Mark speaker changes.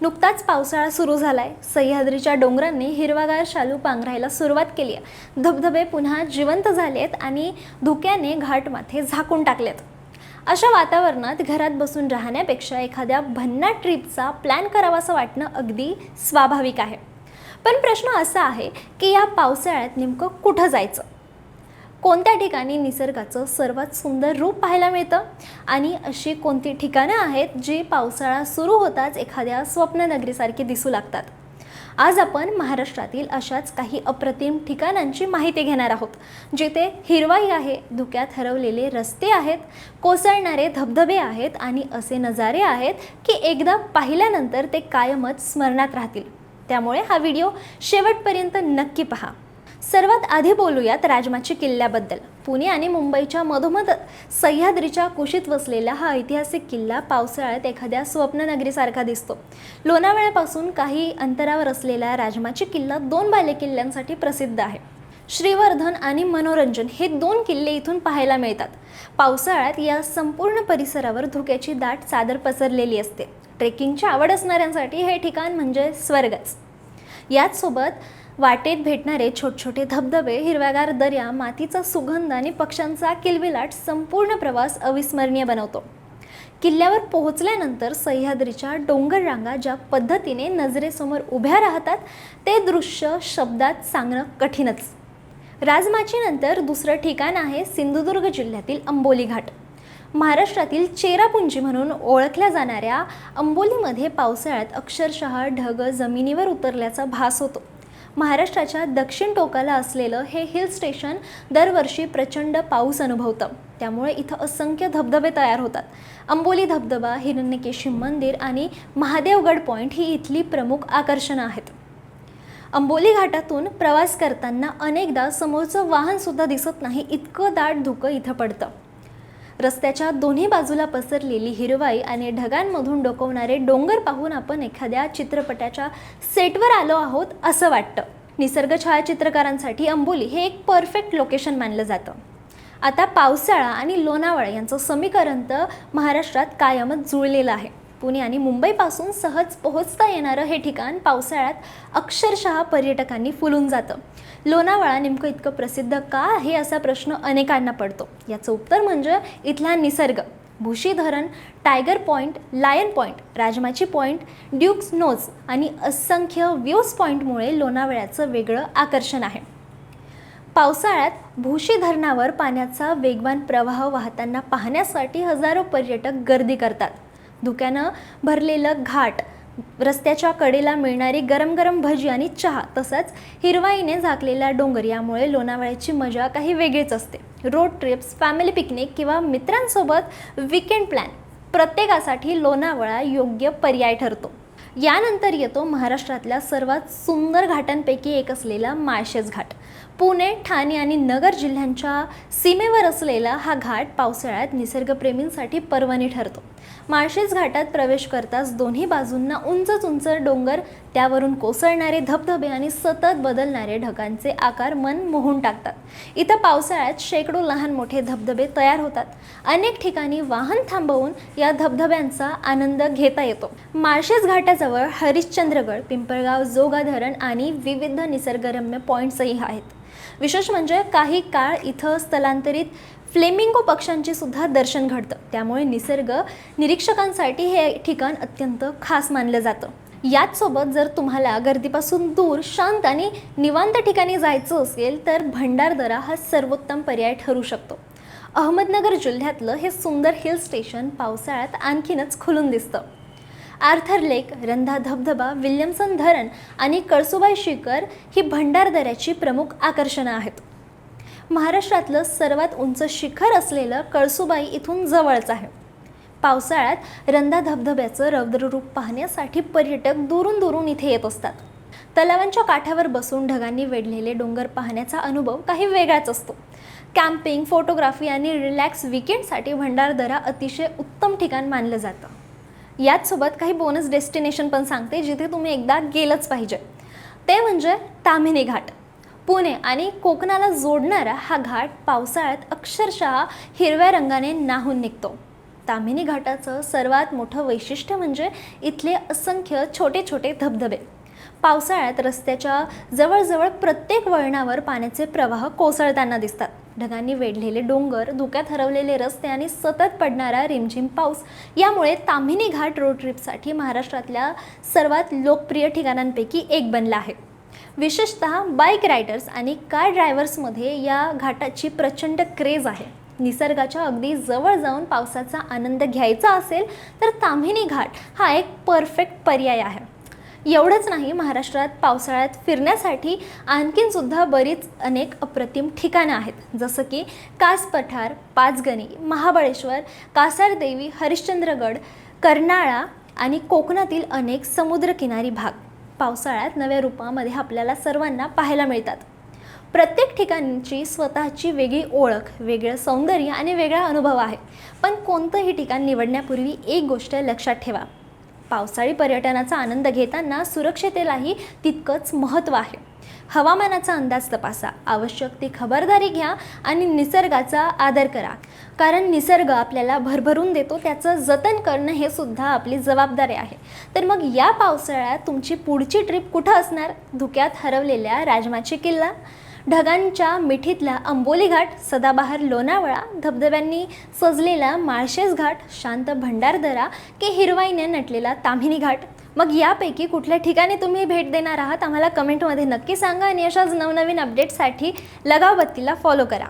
Speaker 1: नुकताच पावसाळा सुरू झालाय. सह्याद्रीच्या डोंगरांनी हिरवागार शालू पांघरायला सुरुवात केली आहे. धबधबे पुन्हा जिवंत झालेत आणि धुक्याने घाटमाथे झाकून टाकलेत. अशा वातावरणात घरात बसून राहण्यापेक्षा एखाद्या भन्नाट ट्रिपचा प्लॅन करावासा वाटणं अगदी स्वाभाविक आहे. पण प्रश्न असा आहे की या पावसाळ्यात नेमकं कुठं जायचं? कोणत्या ठिकाणी निसर्गाचं सर्वात सुंदर रूप पाहायला मिळतं? आणि अशी कोणती ठिकाणं आहेत जी पावसाळा सुरू होताच एखाद्या स्वप्ननगरीसारखी दिसू लागतात? आज आपण महाराष्ट्रातील अशाच काही अप्रतिम ठिकाणांची माहिती घेणार आहोत, जिथे हिरवाई आहे, धुक्यात हरवलेले रस्ते आहेत, कोसळणारे धबधबे आहेत आणि असे नजारे आहेत की एकदा पाहिल्यानंतर ते कायमच स्मरणात राहतील. त्यामुळे हा व्हिडिओ शेवटपर्यंत नक्की पहा. सर्वात आधी बोलूयात राजमाची किल्ल्याबद्दल. पुणे आणि मुंबईच्या मधोमध सह्याद्रीच्या कुशीत वसलेला हा ऐतिहासिक किल्ला पावसाळ्यात एखाद्या स्वप्ननगरीसारखा दिसतो. लोणावळ्यापासून काही अंतरावर असलेला राजमाची किल्ला 2 बालेकिल्ल्यांसाठी प्रसिद्ध आहे. श्रीवर्धन आणि मनोरंजन हे 2 किल्ले इथून पाहायला मिळतात. पावसाळ्यात या संपूर्ण परिसरावर धुक्याची दाट चादर पसरलेली असते. ट्रेकिंगची आवड असणाऱ्यांसाठी हे ठिकाण म्हणजे स्वर्गच. याचसोबत वाटेत भेटणारे छोटे धबधबे, हिरव्यागार दर्या, मातीचा सुगंध आणि पक्ष्यांचा किलबिलाट संपूर्ण प्रवास अविस्मरणीय बनवतो. किल्ल्यावर पोहोचल्यानंतर सह्याद्रीच्या डोंगर रांगा ज्या पद्धतीने नजरेसमोर उभ्या राहतात ते दृश्य शब्दात सांगणं कठीणच. राजमाची नंतर दुसरं ठिकाण आहे सिंधुदुर्ग जिल्ह्यातील अंबोली घाट. महाराष्ट्रातील चेरापुंजी म्हणून ओळखल्या जाणाऱ्या अंबोलीमध्ये पावसाळ्यात अक्षरशः ढग जमिनीवर उतरल्याचा भास होतो. महाराष्ट्राच्या दक्षिण टोकाला असलेलं हे हिल स्टेशन दरवर्षी प्रचंड पाऊस अनुभवतं. त्यामुळे इथं असंख्य धबधबे तयार होतात. अंबोली धबधबा, हिरण्यकेशी मंदिर आणि महादेवगड पॉईंट ही इथली प्रमुख आकर्षणं आहेत. अंबोली घाटातून प्रवास करताना अनेकदा समोरचं वाहनसुद्धा दिसत नाही, इतकं दाट धुकं इथं पडतं. रस्त्याच्या दोन्ही बाजूला पसरलेली हिरवाई आणि ढगांमधून डोकावणारे डोंगर पाहून आपण एखाद्या चित्रपटाच्या सेटवर आलो आहोत असं वाटतं. निसर्ग छायाचित्रकारांसाठी अंबोली हे एक परफेक्ट लोकेशन मानलं जातं. आता पावसाळा आणि लोणावळा यांचं समीकरण तर महाराष्ट्रात कायमच जुळलेलं आहे. पुणे आणि मुंबईपासून सहज पोहोचता येणारं हे ठिकाण पावसाळ्यात अक्षरशः पर्यटकांनी फुलून जातं. लोणावळा नेमकं इतकं प्रसिद्ध का आहे असा प्रश्न अनेकांना पडतो. याचं उत्तर म्हणजे इथला निसर्ग. भुशी धरण, tiger point, lion point, Rajmachi point, Duke's nose आणि असंख्य व्ह्यूज पॉईंटमुळे लोणावळ्याचं वेगळं आकर्षण आहे. पावसाळ्यात भुशी धरणावर पाण्याचा वेगवान प्रवाह वाहताना पाहण्यासाठी हजारो पर्यटक गर्दी करतात. धुक्यानं भरलेलं घाट, रस्त्याच्या कडेला मिळणारी गरम भजी आणि चहा, तसंच हिरवाईने झाकलेला डोंगर यामुळे लोणावळ्याची मजा काही वेगळीच असते. रोड ट्रिप्स, फॅमिली पिकनिक किंवा मित्रांसोबत वीकेंड प्लॅन, प्रत्येकासाठी लोणावळा योग्य पर्याय ठरतो. यानंतर येतो महाराष्ट्रातल्या सर्वात सुंदर घाटांपैकी एक असलेला माळशेज घाट. पुणे, ठाणे आणि नगर जिल्ह्यांच्या सीमेवर असलेला हा घाट पावसाळ्यात निसर्गप्रेमींसाठी पर्वणी ठरतो. माळशेज घाटात प्रवेश करताच दोन्ही बाजूंना उंच डोंगर, त्यावरून कोसळणारे धबधबे आणि सतत बदलणारे ढगांचे आकार मन मोहून टाकतात. इथं पावसाळ्यात शेकडो लहान मोठे धबधबे तयार होतात. अनेक ठिकाणी वाहन थांबवून या धबधब्यांचा आनंद घेता येतो. माळशेज घाटाजवळ हरिश्चंद्रगड, पिंपळगाव, जोगा धरण आणि विविध निसर्गरम्य पॉईंट्सही आहेत. विशेष म्हणजे काही काळ इथं स्थलांतरित फ्लेमिंगो पक्ष्यांचे सुद्धा दर्शन घडतं. त्यामुळे निसर्ग निरीक्षकांसाठी हे ठिकाण अत्यंत खास मानलं जातं. याचसोबत जर तुम्हाला गर्दीपासून दूर, शांत आणि निवांत ठिकाणी जायचं असेल तर भंडारदरा हा सर्वोत्तम पर्याय ठरू शकतो. अहमदनगर जिल्ह्यातलं हे सुंदर हिल स्टेशन पावसाळ्यात आणखीनच खुलून दिसतं. आर्थर लेक, रंधा धबधबा, विल्यमसन धरण आणि कळसुबाई शिखर ही भंडारदऱ्याची प्रमुख आकर्षणं आहेत. महाराष्ट्रातलं सर्वात उंच शिखर असलेलं कळसुबाई इथून जवळच आहे. पावसाळ्यात रंधा धबधब्याचं रौद्र रूप पाहण्यासाठी पर्यटक दुरून इथे येत असतात. तलावांच्या काठावर बसून ढगांनी वेढलेले डोंगर पाहण्याचा अनुभव काही वेगळाच असतो. कॅम्पिंग, फोटोग्राफी आणि रिलॅक्स वीकेंडसाठी भंडारदरा अतिशय उत्तम ठिकाण मानलं जातं. याचसोबत काही बोनस डेस्टिनेशन पण सांगते जिथे तुम्ही एकदा गेलंच पाहिजे. ते म्हणजे ताम्हिणी घाट. पुणे आणि कोकणाला जोडणारा हा घाट पावसाळ्यात अक्षरशः हिरव्या रंगाने न्हाऊन निघतो. ताम्हिणी घाटाचं सर्वात मोठं वैशिष्ट्य म्हणजे इथले असंख्य छोटे छोटे धबधबे. पावसाळ्यात रस्त्याच्या जवळजवळ प्रत्येक वळणावर पाण्याचे प्रवाह कोसळताना दिसतात. ढगांनी वेढलेले डोंगर, धुक्यात हरवलेले रस्ते आणि सतत पडणारा रिमझिम पाऊस यामुळे ताम्हिणी घाट रोड ट्रिपसाठी महाराष्ट्रातल्या सर्वात लोकप्रिय ठिकाणांपैकी एक बनला आहे. विशेषतः बाईक रायडर्स आणि कार ड्रायव्हर्समध्ये या घाटाची प्रचंड क्रेज आहे. निसर्गाच्या अगदी जवळ जाऊन पावसाचा आनंद घ्यायचा असेल तर ताम्हिणी घाट हा एक परफेक्ट पर्याय आहे. एवढंच नाही, महाराष्ट्रात पावसाळ्यात फिरण्यासाठी आणखीनसुद्धा बरीच अनेक अप्रतिम ठिकाणं आहेत, जसं की कास पठार, पाचगणी, महाबळेश्वर, कासारदेवी, हरिश्चंद्रगड, कर्नाळा आणि कोकणातील अनेक समुद्रकिनारी भाग पावसाळ्यात नव्या रूपामध्ये आपल्याला सर्वांना पाहायला मिळतात. प्रत्येक ठिकाणची स्वतःची वेगळी ओळख, वेगळं सौंदर्य आणि वेगळा अनुभव आहे. पण कोणतंही ठिकाण निवडण्यापूर्वी एक गोष्ट लक्षात ठेवा, पावसाळी पर्यटनाचा आनंद घेताना सुरक्षिततेलाही तितकंच महत्त्व आहे. हवामानाचा अंदाज तपासा, आवश्यक ती खबरदारी घ्या आणि निसर्गाचा आदर करा, कारण निसर्ग आपल्याला भरभरून देतो, त्याचं जतन करणं हे सुद्धा आपली जबाबदारी आहे. तर मग या पावसाळ्यात तुमची पुढची ट्रिप कुठं असणार? धुक्यात हरवलेल्या राजमाची किल्ला, ढगांच्या मिठीतला अंबोली घाट, सदाबहार लोणावळा, धबधब्यांनी सजलेला माळशेज घाट, शांत भंडारदरा की हिरवाईने नटलेला ताम्हिणी घाट? मग यापैकी कुठल्या ठिकाणी तुम्ही भेट देणार आहात आम्हाला कमेंटमध्ये नक्की सांगा आणि अशाच नवनवीन अपडेट्ससाठी लगाव बत्तीला फॉलो करा.